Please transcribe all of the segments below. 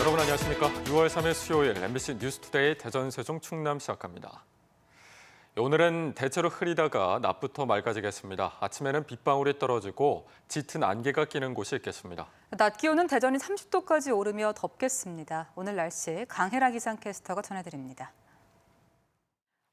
여러분 안녕하십니까? 6월 3일 수요일 MBC 뉴스투데이 대전, 세종, 충남 시작합니다. 오늘은 대체로 흐리다가 낮부터 맑아지겠습니다. 아침에는 빗방울이 떨어지고 짙은 안개가 끼는 곳이 있겠습니다. 낮 기온은 대전이 30도까지 오르며 덥겠습니다. 오늘 날씨 강혜라 기상캐스터가 전해드립니다.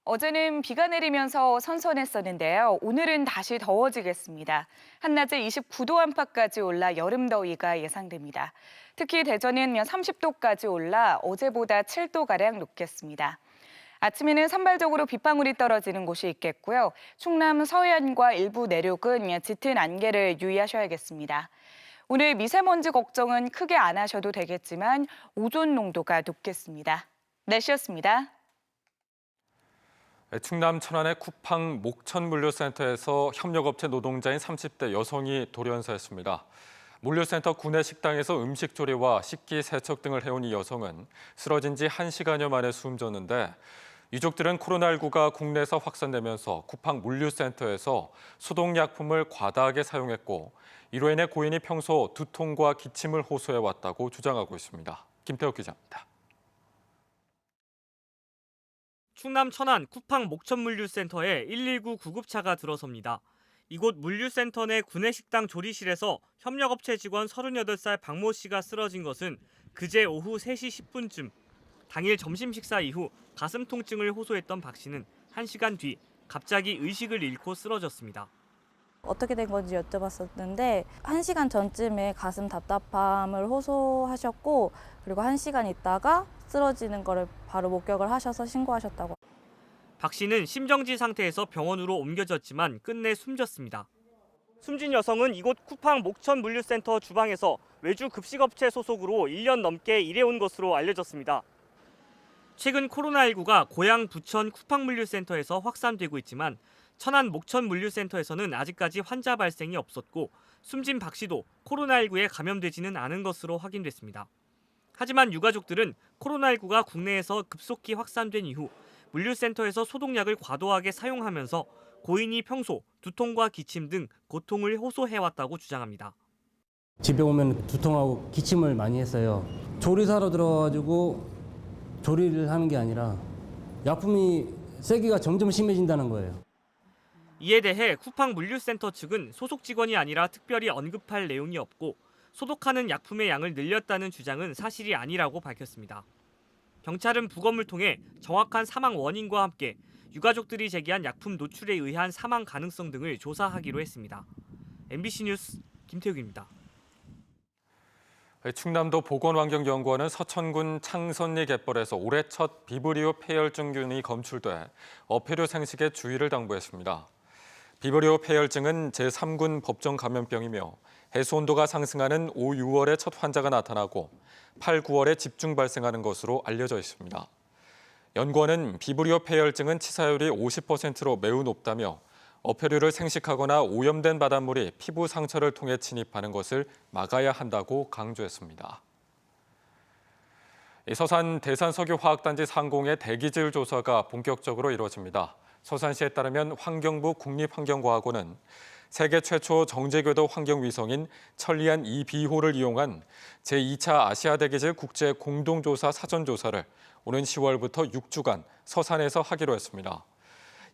어제는 비가 내리면서 선선했었는데요. 오늘은 다시 더워지겠습니다. 한낮에 29도 안팎까지 올라 여름 더위가 예상됩니다. 특히 대전은 30도까지 올라 어제보다 7도가량 높겠습니다. 아침에는 산발적으로 빗방울이 떨어지는 곳이 있겠고요. 충남 서해안과 일부 내륙은 짙은 안개를 유의하셔야겠습니다. 오늘 미세먼지 걱정은 크게 안 하셔도 되겠지만 오존 농도가 높겠습니다. 날씨였습니다. 충남 천안의 쿠팡 목천물류센터에서 협력업체 노동자인 30대 여성이 돌연사했습니다. 물류센터 구내식당에서 음식 조리와 식기 세척 등을 해온 이 여성은 쓰러진 지 1시간여 만에 숨졌는데 유족들은 코로나19가 국내에서 확산되면서 쿠팡 물류센터에서 소독약품을 과다하게 사용했고 이로 인해 고인이 평소 두통과 기침을 호소해왔다고 주장하고 있습니다. 김태욱 기자입니다. 충남 천안 쿠팡 목천물류센터에 119 구급차가 들어섭니다. 이곳 물류센터 내 구내식당 조리실에서 협력업체 직원 38살 박모 씨가 쓰러진 것은 그제 오후 3시 10분쯤. 당일 점심 식사 이후 가슴 통증을 호소했던 박 씨는 1시간 뒤 갑자기 의식을 잃고 쓰러졌습니다. 어떻게 된 건지 여쭤봤었는데 1시간 전쯤에 가슴 답답함을 호소하셨고 그리고 1시간 있다가 쓰러지는 거를 바로 목격을 하셔서 신고하셨다고. 박 씨는 심정지 상태에서 병원으로 옮겨졌지만 끝내 숨졌습니다. 숨진 여성은 이곳 쿠팡 목천물류센터 주방에서 외주 급식업체 소속으로 1년 넘게 일해온 것으로 알려졌습니다. 최근 코로나19가 고양 부천 쿠팡물류센터에서 확산되고 있지만 천안 목천물류센터에서는 아직까지 환자 발생이 없었고 숨진 박 씨도 코로나19에 감염되지는 않은 것으로 확인됐습니다. 하지만 유가족들은 코로나19가 국내에서 급속히 확산된 이후 물류센터에서 소독약을 과도하게 사용하면서 고인이 평소 두통과 기침 등 고통을 호소해왔다고 주장합니다. 집에 오면 두통하고 기침을 많이 했어요. 조리사로 들어가지고 조리를 하는 게 아니라 약품이 세기가 점점 심해진다는 거예요. 이에 대해 쿠팡 물류센터 측은 소속 직원이 아니라 특별히 언급할 내용이 없고 소독하는 약품의 양을 늘렸다는 주장은 사실이 아니라고 밝혔습니다. 경찰은 부검을 통해 정확한 사망 원인과 함께 유가족들이 제기한 약품 노출에 의한 사망 가능성 등을 조사하기로 했습니다. MBC 뉴스 김태욱입니다. 충남도 보건환경연구원은 서천군 창선리 갯벌에서 올해 첫 비브리오 폐혈증균이 검출돼 어패류 생식에 주의를 당부했습니다. 비브리오 폐혈증은 제3군 법정 감염병이며 해수 온도가 상승하는 5, 6월에 첫 환자가 나타나고 8, 9월에 집중 발생하는 것으로 알려져 있습니다. 연구원은 비브리오 폐혈증은 치사율이 50%로 매우 높다며 어패류를 생식하거나 오염된 바닷물이 피부 상처를 통해 침입하는 것을 막아야 한다고 강조했습니다. 서산 대산석유화학단지 상공의 대기질 조사가 본격적으로 이루어집니다. 서산시에 따르면 환경부 국립환경과학원은 세계 최초 정제궤도 환경위성인 천리안 2B호를 이용한 제2차 아시아 대기질 국제 공동조사 사전조사를 오는 10월부터 6주간 서산에서 하기로 했습니다.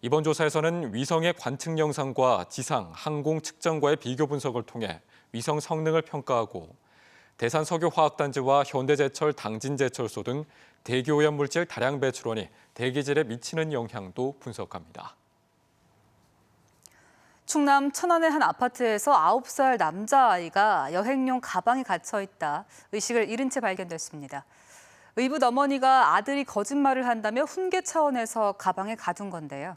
이번 조사에서는 위성의 관측 영상과 지상, 항공 측정과의 비교 분석을 통해 위성 성능을 평가하고 대산석유화학단지와 현대제철, 당진제철소 등 대기오염물질 다량 배출원이 대기질에 미치는 영향도 분석합니다. 충남 천안의 한 아파트에서 9살 남자아이가 여행용 가방에 갇혀 있다 의식을 잃은 채 발견됐습니다. 의붓 어머니가 아들이 거짓말을 한다며 훈계 차원에서 가방에 가둔 건데요.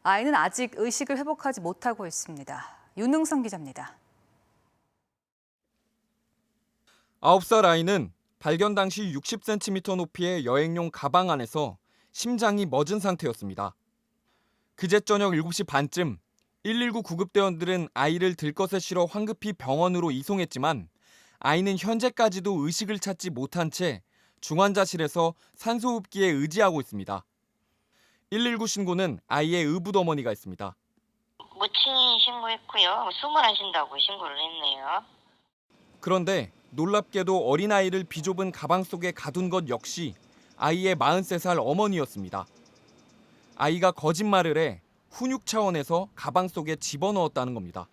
아이는 아직 의식을 회복하지 못하고 있습니다. 윤능선 기자입니다. 9살 아이는 발견 당시 60cm 높이의 여행용 가방 안에서 심장이 멎은 상태였습니다. 그제 저녁 7시 반쯤 119 구급대원들은 아이를 들것에 실어 황급히 병원으로 이송했지만 아이는 현재까지도 의식을 찾지 못한 채 중환자실에서 산소호흡기에 의지하고 있습니다. 119 신고는 아이의 의붓 어머니가 했습니다. 모친이 신고했고요. 숨을 안 쉰다고 신고를 했네요. 그런데 놀랍게도 어린아이를 비좁은 가방 속에 가둔 것 역시 아이의 43살 어머니였습니다. 아이가 거짓말을 해 훈육 차원에서 가방 속에 집어넣었다는 겁니다.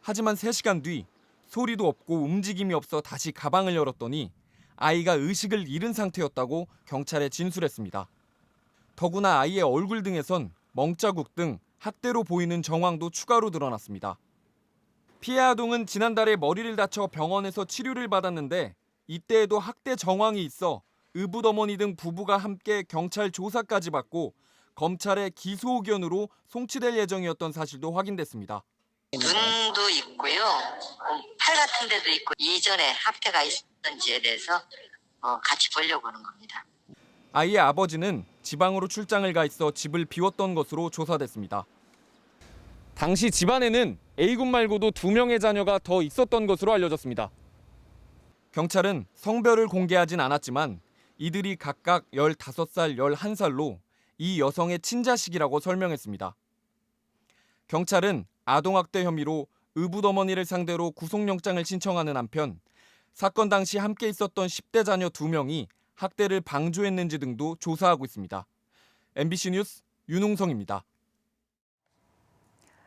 하지만 3시간 뒤 소리도 없고 움직임이 없어 다시 가방을 열었더니 아이가 의식을 잃은 상태였다고 경찰에 진술했습니다. 더구나 아이의 얼굴 등에선 멍자국 등 학대로 보이는 정황도 추가로 드러났습니다. 피해 아동은 지난달에 머리를 다쳐 병원에서 치료를 받았는데 이때에도 학대 정황이 있어 의붓어머니 등 부부가 함께 경찰 조사까지 받고 검찰의 기소 의견으로 송치될 예정이었던 사실도 확인됐습니다. 눈도 있고요. 팔 같은 데도 있고 이전에 학대가 있었는지에 대해서 같이 보려고 하는 겁니다. 아이의 아버지는 지방으로 출장을 가 있어 집을 비웠던 것으로 조사됐습니다. 당시 집안에는 A군 말고도 2명의 자녀가 더 있었던 것으로 알려졌습니다. 경찰은 성별을 공개하진 않았지만 이들이 각각 15살, 11살로 이 여성의 친자식이라고 설명했습니다. 경찰은 아동학대 혐의로 의붓어머니를 상대로 구속영장을 신청하는 한편 사건 당시 함께 있었던 10대 자녀 2명이 학대를 방조했는지 등도 조사하고 있습니다. MBC 뉴스 윤웅성입니다.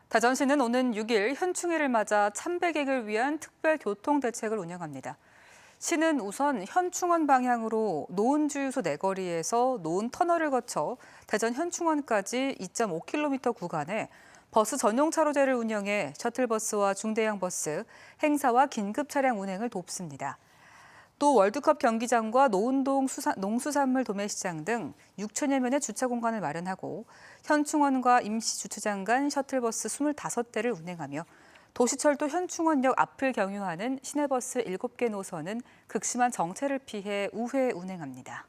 대전시는 오는 6일 현충일을 맞아 참배객을 위한 특별 교통대책을 운영합니다. 시는 우선 현충원 방향으로 노은주유소 내거리에서 노은터널을 거쳐 대전 현충원까지 2.5km 구간에 버스 전용 차로제를 운영해 셔틀버스와 중대형 버스, 행사와 긴급 차량 운행을 돕습니다. 또 월드컵 경기장과 노은동 농수산물 도매시장 등 6천여 면의 주차 공간을 마련하고 현충원과 임시 주차장 간 셔틀버스 25대를 운행하며 도시철도 현충원역 앞을 경유하는 시내버스 7개 노선은 극심한 정체를 피해 우회 운행합니다.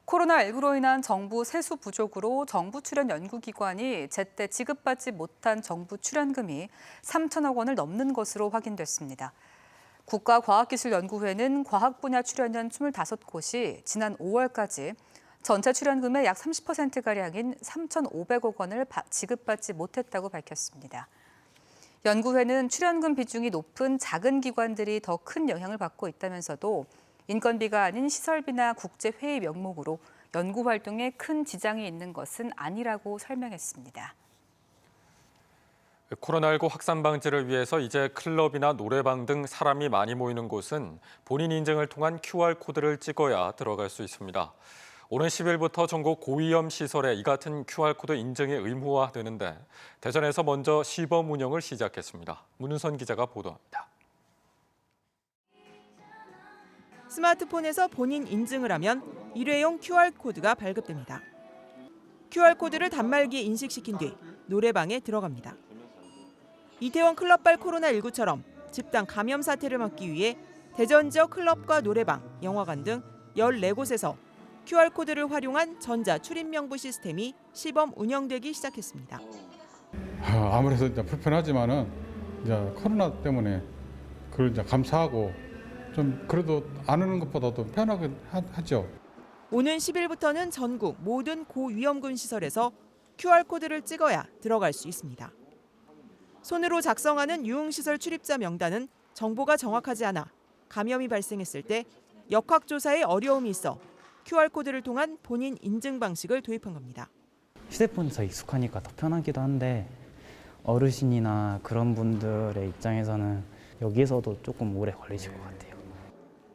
코로나19로 인한 정부 세수 부족으로 정부 출연 연구기관이 제때 지급받지 못한 정부 출연금이 3천억 원을 넘는 것으로 확인됐습니다. 국가과학기술연구회는 과학 분야 출연연 25곳이 지난 5월까지 전체 출연금의 약 30%가량인 3,500억 원을 지급받지 못했다고 밝혔습니다. 연구회는 출연금 비중이 높은 작은 기관들이 더 큰 영향을 받고 있다면서도 인건비가 아닌 시설비나 국제회의 명목으로 연구 활동에 큰 지장이 있는 것은 아니라고 설명했습니다. 코로나19 확산 방지를 위해서 이제 클럽이나 노래방 등 사람이 많이 모이는 곳은 본인 인증을 통한 QR코드를 찍어야 들어갈 수 있습니다. 오는 10일부터 전국 고위험 시설에 이 같은 QR코드 인증이 의무화되는데 대전에서 먼저 시범 운영을 시작했습니다. 문은선 기자가 보도합니다. 스마트폰에서 본인 인증을 하면 일회용 QR코드가 발급됩니다. QR코드를 단말기에 인식시킨 뒤 노래방에 들어갑니다. 이태원 클럽발 코로나19처럼 집단 감염 사태를 막기 위해 대전 지역 클럽과 노래방, 영화관 등 14곳에서 QR코드를 활용한 전자 출입 명부 시스템이 시범 운영되기 시작했습니다. 아무래도 이제 불편하지만은 이제 코로나 때문에 그걸 이제 감사하고 좀 그래도 안 하는 것보다도 편하게 하죠. 오는 10일부터는 전국 모든 고위험군 시설에서 QR코드를 찍어야 들어갈 수 있습니다. 손으로 작성하는 유흥시설 출입자 명단은 정보가 정확하지 않아 감염이 발생했을 때 역학조사에 어려움이 있어 QR코드를 통한 본인 인증 방식을 도입한 겁니다. 휴대폰에서 익숙하니까 더 편하기도 한데 어르신이나 그런 분들의 입장에서는 여기에서도 조금 오래 걸리실 것 같아요.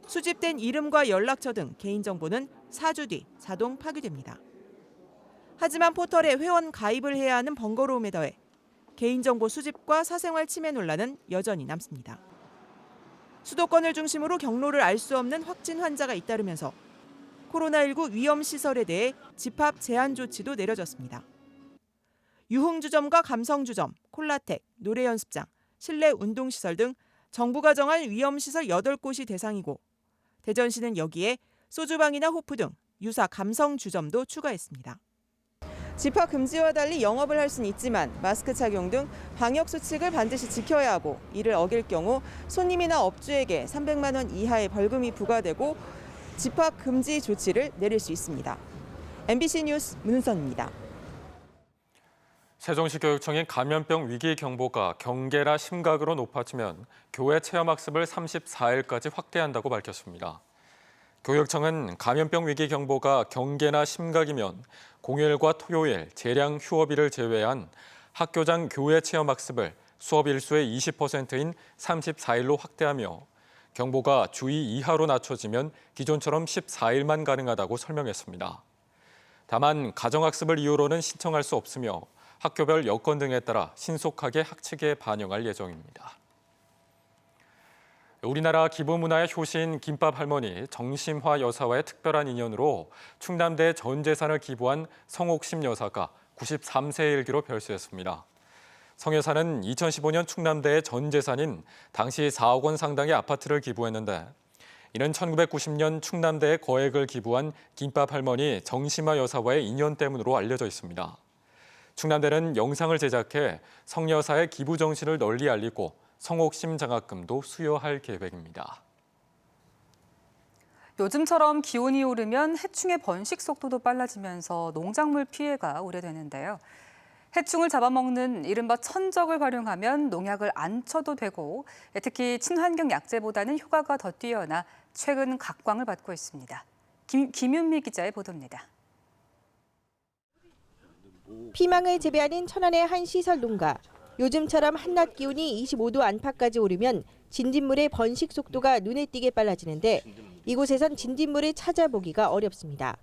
수집된 이름과 연락처 등 개인정보는 4주 뒤 자동 파기됩니다. 하지만 포털에 회원 가입을 해야 하는 번거로움에 더해 개인정보 수집과 사생활 침해 논란은 여전히 남습니다. 수도권을 중심으로 경로를 알 수 없는 확진 환자가 잇따르면서 코로나19 위험시설에 대해 집합 제한 조치도 내려졌습니다. 유흥주점과 감성주점, 콜라텍, 노래연습장, 실내 운동시설 등 정부가 정한 위험시설 8곳이 대상이고 대전시는 여기에 소주방이나 호프 등 유사 감성주점도 추가했습니다. 집합 금지와 달리 영업을 할 수는 있지만 마스크 착용 등 방역 수칙을 반드시 지켜야 하고 이를 어길 경우 손님이나 업주에게 300만 원 이하의 벌금이 부과되고 집합 금지 조치를 내릴 수 있습니다. MBC 뉴스 문은선입니다. 세종시 교육청이 감염병 위기 경보가 경계나 심각으로 높아지면 교외 체험학습을 34일까지 확대한다고 밝혔습니다. 교육청은 감염병 위기 경보가 경계나 심각이면 공휴일과 토요일, 재량 휴업일을 제외한 학교장 교외 체험학습을 수업 일수의 20%인 34일로 확대하며 경보가 주의 이하로 낮춰지면 기존처럼 14일만 가능하다고 설명했습니다. 다만 가정학습을 이유로는 신청할 수 없으며 학교별 여건 등에 따라 신속하게 학칙에 반영할 예정입니다. 우리나라 기부문화의 효신 김밥 할머니 정심화 여사와의 특별한 인연으로 충남대에 전 재산을 기부한 성옥심 여사가 93세의 일기로 별세했습니다. 성 여사는 2015년 충남대의 전 재산인 당시 4억 원 상당의 아파트를 기부했는데 이는 1990년 충남대에 거액을 기부한 김밥 할머니 정심화 여사와의 인연 때문으로 알려져 있습니다. 충남대는 영상을 제작해 성 여사의 기부 정신을 널리 알리고 성옥심 장학금도 수여할 계획입니다. 요즘처럼 기온이 오르면 해충의 번식 속도도 빨라지면서 농작물 피해가 우려되는데요. 해충을 잡아먹는 이른바 천적을 활용하면 농약을 안 쳐도 되고 특히 친환경 약재보다는 효과가 더 뛰어나 최근 각광을 받고 있습니다. 김윤미 기자의 보도입니다. 피망을 재배하는 천안의 한 시설 농가. 요즘처럼 한낮 기온이 25도 안팎까지 오르면 진딧물의 번식 속도가 눈에 띄게 빨라지는데 이곳에선 진딧물을 찾아보기가 어렵습니다.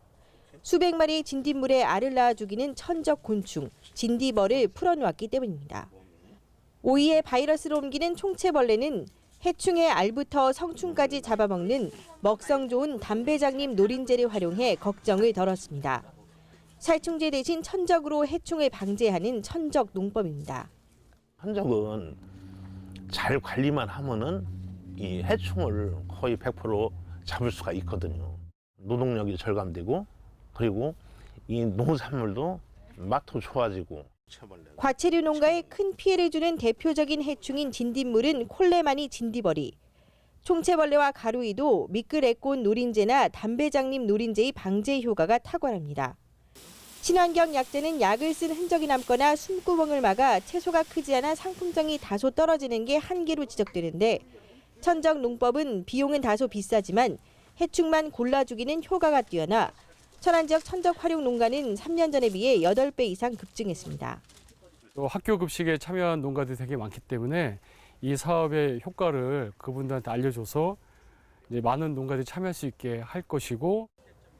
수백 마리의 진딧물에 알을 낳아 죽이는 천적 곤충, 진딧벌을 풀어놓았기 때문입니다. 오이에 바이러스를 옮기는 총체벌레는 해충의 알부터 성충까지 잡아먹는 먹성 좋은 담배장님 노린재를 활용해 걱정을 덜었습니다. 살충제 대신 천적으로 해충을 방제하는 천적 농법입니다. 천적은 잘 관리만 하면은 이 해충을 거의 100% 잡을 수가 있거든요. 노동력이 절감되고 그리고 이 농산물도 맛도 좋아지고. 과체류 농가에 큰 피해를 주는 대표적인 해충인 진딧물은 콜레마니 진디버리. 총체벌레와 가루이도 미끌애꽃 노린재나 담배장님 노린재의 방제 효과가 탁월합니다. 친환경 약재는 약을 쓴 흔적이 남거나 숨구멍을 막아 채소가 크지 않아 상품성이 다소 떨어지는 게 한계로 지적되는데 천적 농법은 비용은 다소 비싸지만 해충만 골라 죽이는 효과가 뛰어나 천안 지역 천적 활용 농가는 3년 전에 비해 8배 이상 급증했습니다. 또 학교 급식에 참여한 농가들이 되게 많기 때문에 이 사업의 효과를 그분들한테 알려줘서 이제 많은 농가들이 참여할 수 있게 할 것이고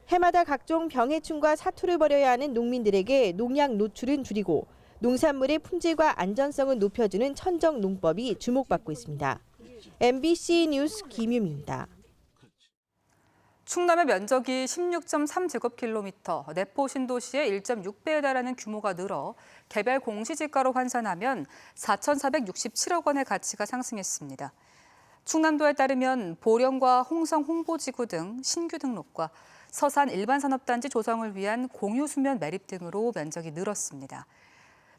해마다 각종 병해충과 사투를 벌여야 하는 농민들에게 농약 노출은 줄이고 농산물의 품질과 안전성을 높여주는 천적 농법이 주목받고 있습니다. MBC 뉴스 김유미입니다. 충남의 면적이 16.3제곱킬로미터, 내포 신도시의 1.6배에 달하는 규모가 늘어 개별 공시지가로 환산하면 4,467억 원의 가치가 상승했습니다. 충남도에 따르면 보령과 홍성 홍보지구 등 신규 등록과 서산 일반산업단지 조성을 위한 공유수면 매립 등으로 면적이 늘었습니다.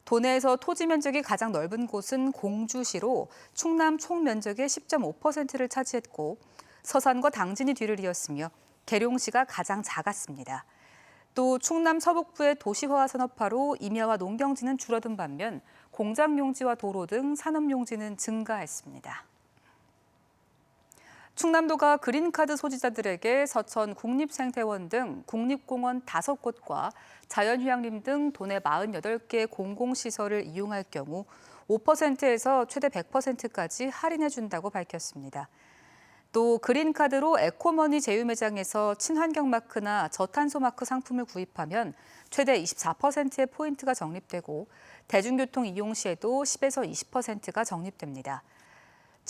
도내에서 토지 면적이 가장 넓은 곳은 공주시로 충남 총 면적의 10.5%를 차지했고 서산과 당진이 뒤를 이었으며 계룡시가 가장 작았습니다. 또 충남 서북부의 도시화와 산업화로 임야와 농경지는 줄어든 반면 공장용지와 도로 등 산업용지는 증가했습니다. 충남도가 그린카드 소지자들에게 서천 국립생태원 등 국립공원 5곳과 자연휴양림 등 도내 48개 공공시설을 이용할 경우 5%에서 최대 100%까지 할인해준다고 밝혔습니다. 또 그린카드로 에코머니 제휴매장에서 친환경 마크나 저탄소 마크 상품을 구입하면 최대 24%의 포인트가 적립되고 대중교통 이용 시에도 10에서 20%가 적립됩니다.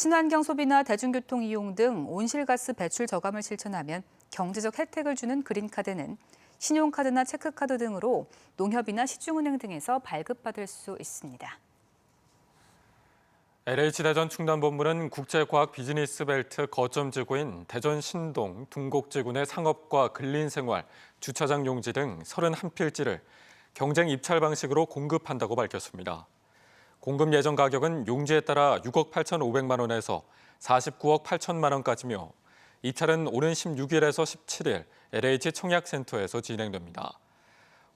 친환경 소비나 대중교통 이용 등 온실가스 배출 저감을 실천하면 경제적 혜택을 주는 그린카드는 신용카드나 체크카드 등으로 농협이나 시중은행 등에서 발급받을 수 있습니다. LH대전 충남본부는 국제과학 비즈니스 벨트 거점지구인 대전 신동 둥곡지구 내 상업과 근린생활, 주차장 용지 등 31필지를 경쟁 입찰 방식으로 공급한다고 밝혔습니다. 공급 예정 가격은 용지에 따라 6억 8,500만 원에서 49억 8천만 원까지며 입찰은 오는 16일에서 17일 LH 청약센터에서 진행됩니다.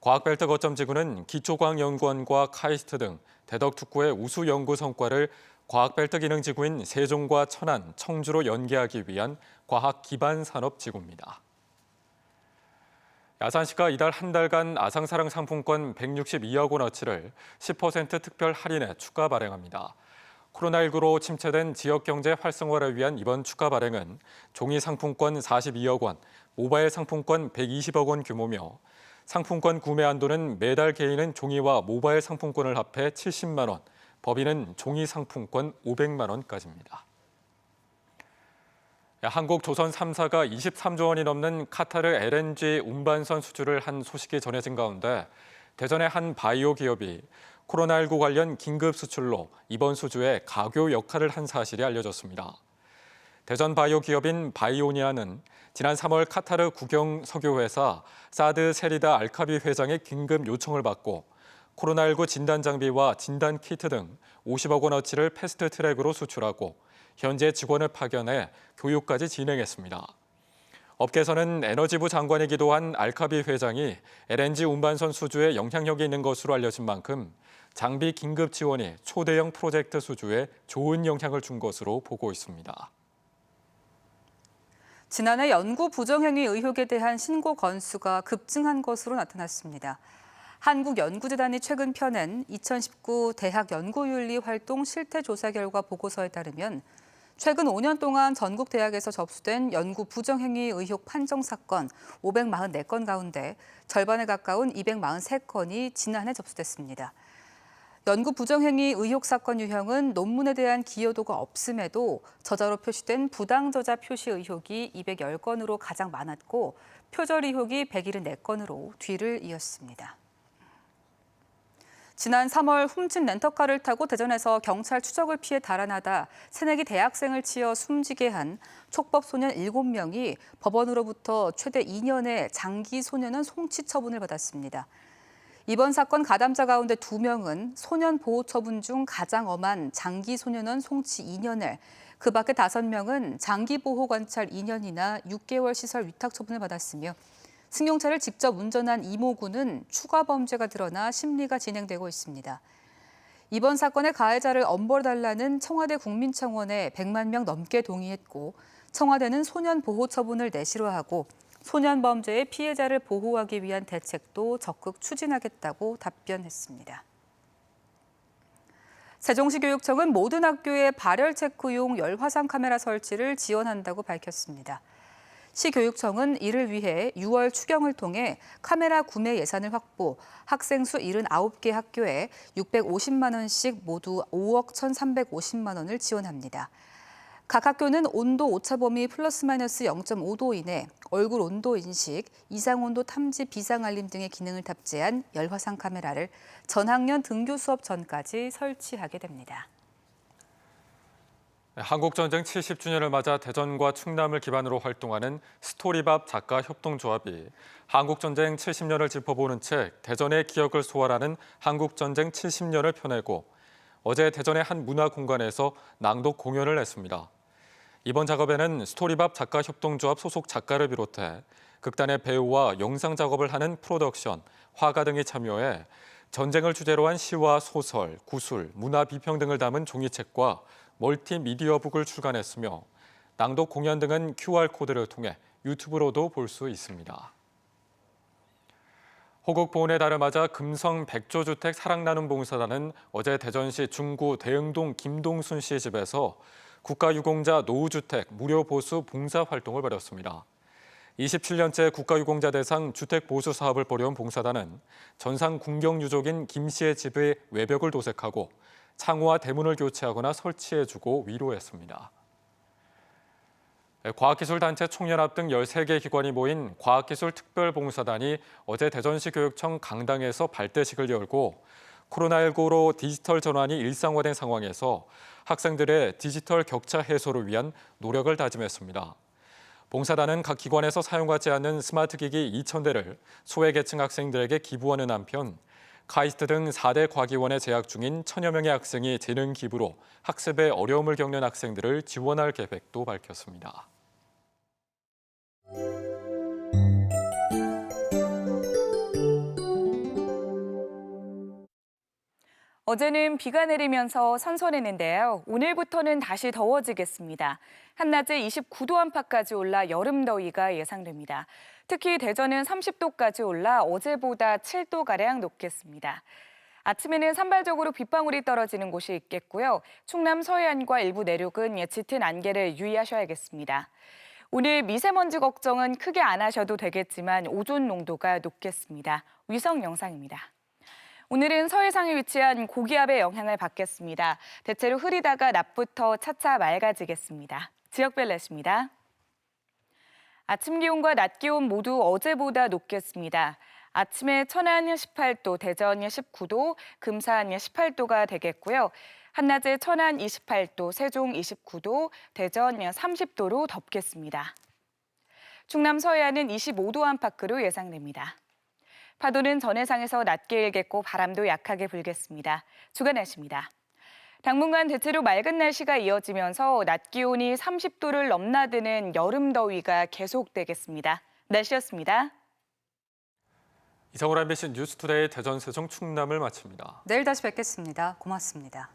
과학벨트 거점지구는 기초과학연구원과 카이스트 등 대덕특구의 우수 연구 성과를 과학벨트 기능지구인 세종과 천안, 청주로 연계하기 위한 과학 기반 산업 지구입니다. 야산시가 이달 한 달간 아상사랑 상품권 162억 원어치를 10% 특별 할인에 추가 발행합니다. 코로나19로 침체된 지역 경제 활성화를 위한 이번 추가 발행은 종이 상품권 42억 원, 모바일 상품권 120억 원 규모며 상품권 구매 한도는 매달 개인은 종이와 모바일 상품권을 합해 70만 원, 법인은 종이 상품권 500만 원까지입니다. 한국조선 3사가 23조 원이 넘는 카타르 LNG 운반선 수주를 한 소식이 전해진 가운데 대전의 한 바이오 기업이 코로나19 관련 긴급 수출로 이번 수주에 가교 역할을 한 사실이 알려졌습니다. 대전 바이오 기업인 바이오니아는 지난 3월 카타르 국영 석유회사 사드 세리다 알카비 회장의 긴급 요청을 받고 코로나19 진단 장비와 진단 키트 등 50억 원어치를 패스트 트랙으로 수출하고 현재 직원을 파견해 교육까지 진행했습니다. 업계에서는 에너지부 장관이기도 한 알카비 회장이 LNG 운반선 수주에 영향력이 있는 것으로 알려진 만큼 장비 긴급 지원이 초대형 프로젝트 수주에 좋은 영향을 준 것으로 보고 있습니다. 지난해 연구 부정행위 의혹에 대한 신고 건수가 급증한 것으로 나타났습니다. 한국연구재단이 최근 펴낸 2019 대학 연구윤리 활동 실태 조사 결과 보고서에 따르면 최근 5년 동안 전국 대학에서 접수된 연구 부정행위 의혹 판정 사건 544건 가운데 절반에 가까운 243건이 지난해 접수됐습니다. 연구 부정행위 의혹 사건 유형은 논문에 대한 기여도가 없음에도 저자로 표시된 부당저자 표시 의혹이 210건으로 가장 많았고 표절 의혹이 174건으로 뒤를 이었습니다. 지난 3월 훔친 렌터카를 타고 대전에서 경찰 추적을 피해 달아나다 새내기 대학생을 치어 숨지게 한 촉법 소년 7명이 법원으로부터 최대 2년의 장기 소년원 송치 처분을 받았습니다. 이번 사건 가담자 가운데 2명은 소년 보호 처분 중 가장 엄한 장기 소년원 송치 2년을, 그 밖에 5명은 장기 보호 관찰 2년이나 6개월 시설 위탁 처분을 받았으며 승용차를 직접 운전한 이모군은 추가 범죄가 드러나 심리가 진행되고 있습니다. 이번 사건의 가해자를 엄벌해달라는 청와대 국민청원에 100만 명 넘게 동의했고 청와대는 소년 보호 처분을 내실화하고 소년 범죄의 피해자를 보호하기 위한 대책도 적극 추진하겠다고 답변했습니다. 세종시 교육청은 모든 학교에 발열 체크용 열화상 카메라 설치를 지원한다고 밝혔습니다. 시교육청은 이를 위해 6월 추경을 통해 카메라 구매 예산을 확보, 학생 수 79개 학교에 650만 원씩 모두 5억 1,350만 원을 지원합니다. 각 학교는 온도 오차 범위 플러스 마이너스 0.5도 이내, 얼굴 온도 인식, 이상 온도 탐지 비상 알림 등의 기능을 탑재한 열화상 카메라를 전학년 등교 수업 전까지 설치하게 됩니다. 한국전쟁 70주년을 맞아 대전과 충남을 기반으로 활동하는 스토리밥 작가협동조합이 한국전쟁 70년을 짚어보는 책 대전의 기억을 소환하는 한국전쟁 70년을 펴내고 어제 대전의 한 문화공간에서 낭독 공연을 했습니다. 이번 작업에는 스토리밥 작가협동조합 소속 작가를 비롯해 극단의 배우와 영상 작업을 하는 프로덕션, 화가 등이 참여해 전쟁을 주제로 한 시와 소설, 구술, 문화 비평 등을 담은 종이책과 멀티미디어북을 출간했으며 낭독 공연 등은 QR코드를 통해 유튜브로도 볼 수 있습니다. 호국 보훈의 달을 맞아 금성 백조주택 사랑나눔 봉사단은 어제 대전시 중구 대흥동 김동순 씨의 집에서 국가유공자 노후주택 무료 보수 봉사 활동을 벌였습니다. 27년째 국가유공자 대상 주택 보수 사업을 벌여온 봉사단은 전상 궁경 유족인 김 씨의 집의 외벽을 도색하고 창호와 대문을 교체하거나 설치해주고 위로했습니다. 과학기술단체 총연합 등 13개 기관이 모인 과학기술특별봉사단이 어제 대전시 교육청 강당에서 발대식을 열고 코로나19로 디지털 전환이 일상화된 상황에서 학생들의 디지털 격차 해소를 위한 노력을 다짐했습니다. 봉사단은 각 기관에서 사용하지 않는 스마트 기기 2,000대를 소외계층 학생들에게 기부하는 한편 카이스트 등 4대 과기원에 재학 중인 1,000여 명의 학생이 재능 기부로 학습에 어려움을 겪는 학생들을 지원할 계획도 밝혔습니다. 어제는 비가 내리면서 선선했는데요. 오늘부터는 다시 더워지겠습니다. 한낮에 29도 안팎까지 올라 여름 더위가 예상됩니다. 특히 대전은 30도까지 올라 어제보다 7도가량 높겠습니다. 아침에는 산발적으로 빗방울이 떨어지는 곳이 있겠고요. 충남 서해안과 일부 내륙은 짙은 안개를 유의하셔야겠습니다. 오늘 미세먼지 걱정은 크게 안 하셔도 되겠지만 오존 농도가 높겠습니다. 위성 영상입니다. 오늘은 서해상에 위치한 고기압의 영향을 받겠습니다. 대체로 흐리다가 낮부터 차차 맑아지겠습니다. 지역별 날씨입니다. 아침 기온과 낮 기온 모두 어제보다 높겠습니다. 아침에 천안 18도, 대전 19도, 금산 18도가 되겠고요. 한낮에 천안 28도, 세종 29도, 대전 30도로 덥겠습니다. 충남 서해안은 25도 안팎으로 예상됩니다. 파도는 전해상에서 낮게 일겠고 바람도 약하게 불겠습니다. 주간 날씨입니다. 당분간 대체로 맑은 날씨가 이어지면서 낮 기온이 30도를 넘나드는 여름 더위가 계속되겠습니다. 날씨였습니다. 이상으로 MBC 뉴스투데이 대전, 세종, 충남을 마칩니다. 내일 다시 뵙겠습니다. 고맙습니다.